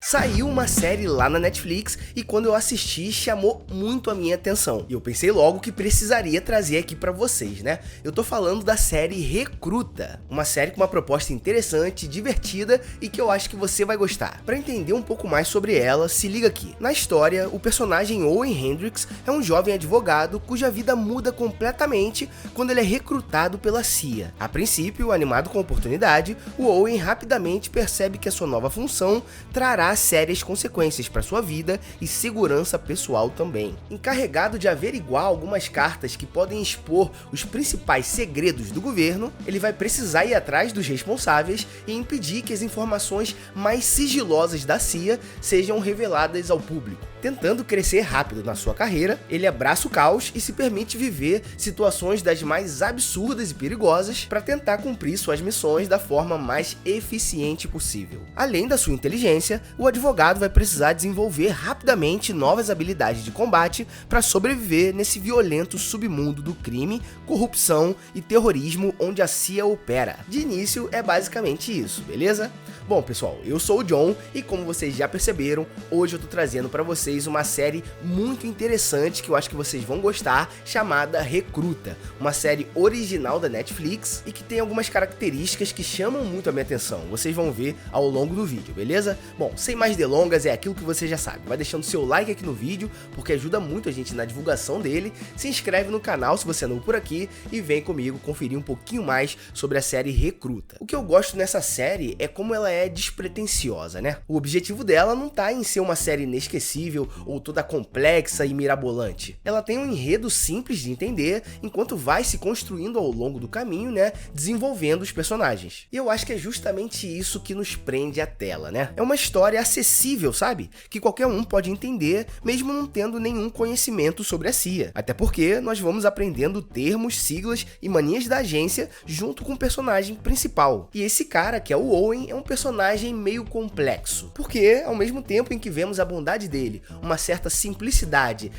Saiu uma série lá na Netflix e quando eu assisti chamou muito a minha atenção. E eu pensei logo que precisaria trazer aqui pra vocês, né? Eu tô falando da série Recruta, uma série com uma proposta interessante, divertida e que eu acho que você vai gostar. Pra entender um pouco mais sobre ela, se liga aqui. Na história, o personagem Owen Hendricks é um jovem advogado cuja vida muda completamente quando ele é recrutado pela CIA. A princípio, animado com a oportunidade, o Owen rapidamente percebe que a sua nova função trará sérias consequências para sua vida e segurança pessoal também. Encarregado de averiguar algumas cartas que podem expor os principais segredos do governo, ele vai precisar ir atrás dos responsáveis e impedir que as informações mais sigilosas da CIA sejam reveladas ao público. Tentando crescer rápido na sua carreira, ele abraça o caos e se permite viver situações das mais absurdas e perigosas para tentar cumprir suas missões da forma mais eficiente possível. Além da sua inteligência, o advogado vai precisar desenvolver rapidamente novas habilidades de combate para sobreviver nesse violento submundo do crime, corrupção e terrorismo onde a CIA opera. De início, é basicamente isso, beleza? Bom, pessoal, eu sou o John e como vocês já perceberam, hoje eu tô trazendo para vocês uma série muito interessante que eu acho que vocês vão gostar, chamada Recruta, uma série original da Netflix e que tem algumas características que chamam muito a minha atenção. Vocês vão ver ao longo do vídeo, beleza? Bom, sem mais delongas, é aquilo que você já sabe. Vai deixando seu like aqui no vídeo, porque ajuda muito a gente na divulgação dele. Se inscreve no canal se você é novo por aqui e vem comigo conferir um pouquinho mais sobre a série Recruta. O que eu gosto nessa série é como ela é despretensiosa, né? O objetivo dela não tá em ser uma série inesquecível ou toda complexa e mirabolante. Ela tem um enredo simples de entender, enquanto vai se construindo ao longo do caminho, né? Desenvolvendo os personagens. E eu acho que é justamente isso que nos prende à tela, né? É uma história acessível, sabe? Que qualquer um pode entender, mesmo não tendo nenhum conhecimento sobre a CIA. Até porque nós vamos aprendendo termos, siglas e manias da agência junto com o personagem principal. E esse cara, que é o Owen, é um personagem meio complexo. Porque, ao mesmo tempo em que vemos a bondade dele, uma certa simplicidade,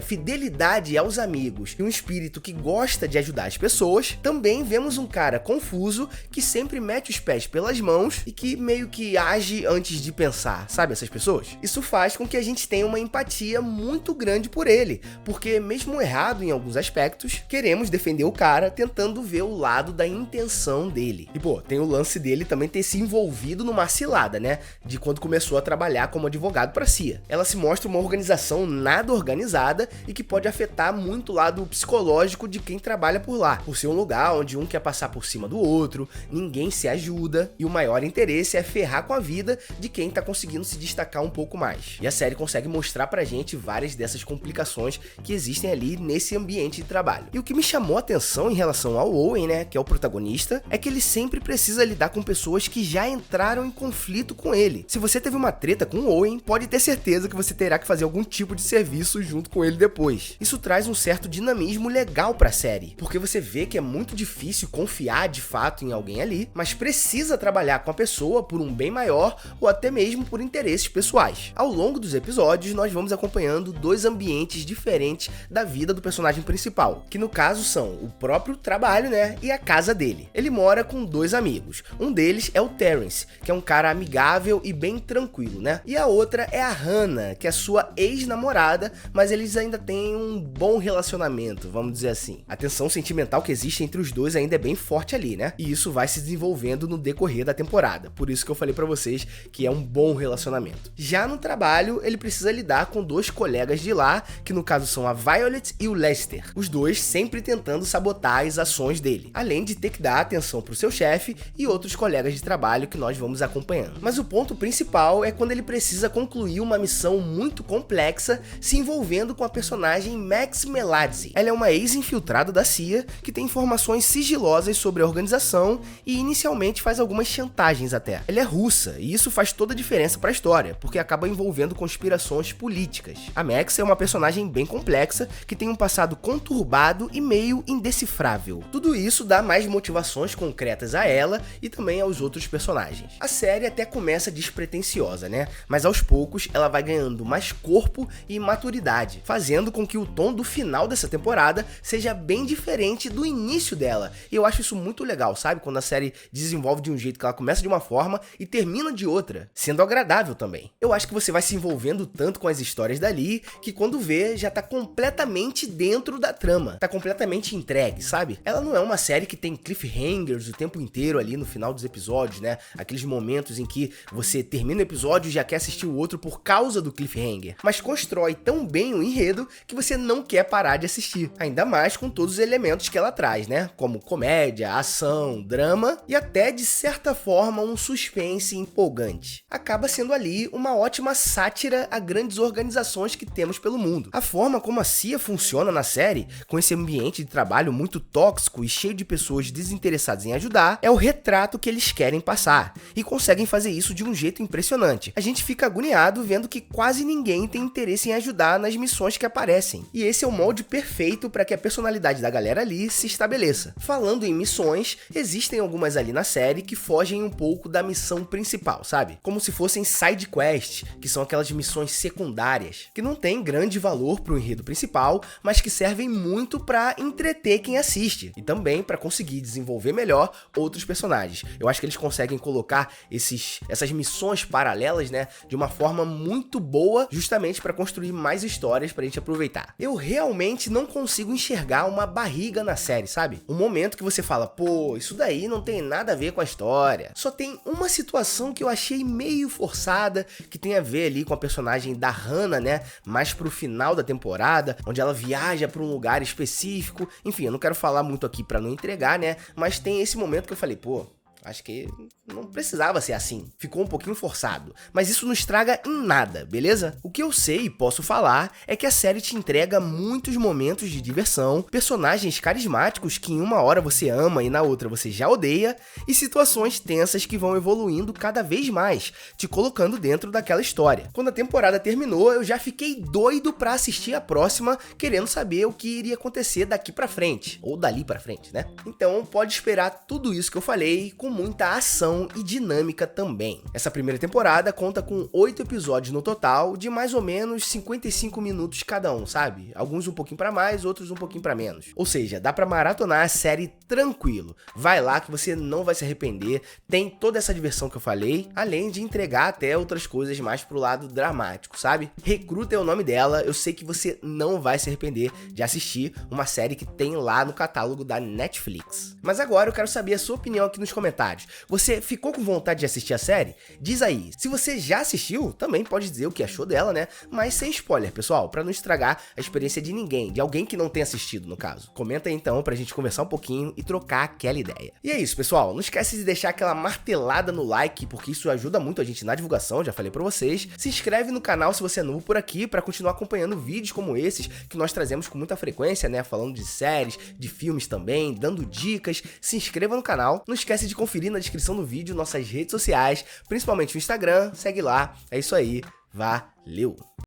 fidelidade aos amigos e um espírito que gosta de ajudar as pessoas, também vemos um cara confuso que sempre mete os pés pelas mãos e que meio que age antes de pensar, sabe essas pessoas? Isso faz com que a gente tenha uma empatia muito grande por ele, porque mesmo errado em alguns aspectos, queremos defender o cara tentando ver o lado da intenção dele. E pô, tem o lance dele também ter se envolvido numa cilada, né? De quando começou a trabalhar como advogado pra CIA. Ela se mostra uma organização nada organizada e que pode afetar muito o lado psicológico de quem trabalha por lá, por ser um lugar onde um quer passar por cima do outro, ninguém se ajuda e o maior interesse é ferrar com a vida de quem tá conseguindo se destacar um pouco mais. E a série consegue mostrar pra gente várias dessas complicações que existem ali nesse ambiente de trabalho. E o que me chamou a atenção em relação ao Owen, né, que é o protagonista, é que ele sempre precisa lidar com pessoas que já entraram em conflito com ele. Se você teve uma treta com o Owen, pode ter certeza que você terá que fazer algum tipo de serviço junto com ele depois. Isso traz um certo dinamismo legal pra série, porque você vê que é muito difícil confiar de fato em alguém ali, mas precisa trabalhar com a pessoa por um bem maior ou até mesmo por interesses pessoais. Ao longo dos episódios, nós vamos acompanhando dois ambientes diferentes da vida do personagem principal, que no caso são o próprio trabalho, né, e a casa dele. Ele mora com dois amigos. Um deles é o Terrence, que é um cara amigável e bem tranquilo, né? E a outra é a Hannah, que é sua ex-namorada, mas eles ainda têm um bom relacionamento, vamos dizer assim. A tensão sentimental que existe entre os dois ainda é bem forte ali, né? E isso vai se desenvolvendo no decorrer da temporada. Por isso que eu falei pra vocês que é um bom relacionamento. Já no trabalho, ele precisa lidar com dois colegas de lá, que no caso são a Violet e o Lester. Os dois sempre tentando sabotar as ações dele, além de ter que dar atenção pro seu chefe e outros colegas de trabalho que nós vamos acompanhando. Mas o ponto principal é quando ele precisa concluir uma missão muito complexa se envolvendo com a personagem Max Meladze. Ela é uma ex-infiltrada da CIA que tem informações sigilosas sobre a organização e inicialmente faz algumas chantagens até. Ela é russa e isso faz toda a diferença para a história, porque acaba envolvendo conspirações políticas. A Max é uma personagem bem complexa que tem um passado conturbado e meio indecifrável. Tudo isso dá mais motivações concretas a ela e também aos outros personagens. A série até começa despretensiosa, né? Mas aos poucos ela vai ganhando mais corpo e maturidade, fazendo com que o tom do final dessa temporada seja bem diferente do início dela. E eu acho isso muito legal, sabe? Quando a série desenvolve de um jeito que ela começa de uma forma e termina de outra, sendo agradável agradável também. Eu acho que você vai se envolvendo tanto com as histórias dali, que quando vê, já tá completamente dentro da trama. Tá completamente entregue, sabe? Ela não é uma série que tem cliffhangers o tempo inteiro ali no final dos episódios, né? Aqueles momentos em que você termina o episódio e já quer assistir o outro por causa do cliffhanger. Mas constrói tão bem o enredo que você não quer parar de assistir. Ainda mais com todos os elementos que ela traz, né? Como comédia, ação, drama e até, de certa forma, um suspense empolgante. Acaba sendo ali uma ótima sátira a grandes organizações que temos pelo mundo. A forma como a CIA funciona na série, com esse ambiente de trabalho muito tóxico e cheio de pessoas desinteressadas em ajudar, é o retrato que eles querem passar, e conseguem fazer isso de um jeito impressionante. A gente fica agoniado vendo que quase ninguém tem interesse em ajudar nas missões que aparecem, e esse é o molde perfeito para que a personalidade da galera ali se estabeleça. Falando em missões, existem algumas ali na série que fogem um pouco da missão principal, sabe? Como se fossem side quests, que são aquelas missões secundárias, que não têm grande valor pro enredo principal, mas que servem muito para entreter quem assiste, e também para conseguir desenvolver melhor outros personagens. Eu acho que eles conseguem colocar essas missões paralelas, né, de uma forma muito boa, justamente para construir mais histórias pra gente aproveitar. Eu realmente não consigo enxergar uma barriga na série, sabe? Um momento que você fala, pô, isso daí não tem nada a ver com a história. Só tem uma situação que eu achei meio forçada, que tem a ver ali com a personagem da Hannah, né, mais pro final da temporada, onde ela viaja pra um lugar específico. Enfim, eu não quero falar muito aqui pra não entregar, né, mas tem esse momento que eu falei, pô, acho que não precisava ser assim. Ficou um pouquinho forçado. Mas isso não estraga em nada, beleza? O que eu sei e posso falar é que a série te entrega muitos momentos de diversão, personagens carismáticos que em uma hora você ama e na outra você já odeia, e situações tensas que vão evoluindo cada vez mais, te colocando dentro daquela história. Quando a temporada terminou, eu já fiquei doido pra assistir a próxima, querendo saber o que iria acontecer daqui pra frente, ou dali pra frente, né? Então pode esperar tudo isso que eu falei, com muita ação e dinâmica também. Essa primeira temporada conta com 8 episódios no total, de mais ou menos 55 minutos cada um, sabe? Alguns um pouquinho pra mais, outros um pouquinho pra menos. Ou seja, dá pra maratonar a série tranquilo. Vai lá que você não vai se arrepender, tem toda essa diversão que eu falei, além de entregar até outras coisas mais pro lado dramático, sabe? Recruta é o nome dela, eu sei que você não vai se arrepender de assistir uma série que tem lá no catálogo da Netflix. Mas agora eu quero saber a sua opinião aqui nos comentários. Você ficou com vontade de assistir a série? Diz aí. Se você já assistiu, também pode dizer o que achou dela, né? Mas sem spoiler, pessoal, pra não estragar a experiência de ninguém, de alguém que não tenha assistido, no caso. Comenta aí então pra gente conversar um pouquinho e trocar aquela ideia. E é isso, pessoal. Não esquece de deixar aquela martelada no like, porque isso ajuda muito a gente na divulgação, já falei pra vocês. Se inscreve no canal se você é novo por aqui, pra continuar acompanhando vídeos como esses, que nós trazemos com muita frequência, né? Falando de séries, de filmes também, dando dicas. Se inscreva no canal. Não esquece de conferir na descrição do vídeo nossas redes sociais, principalmente o Instagram, segue lá. É isso aí, valeu!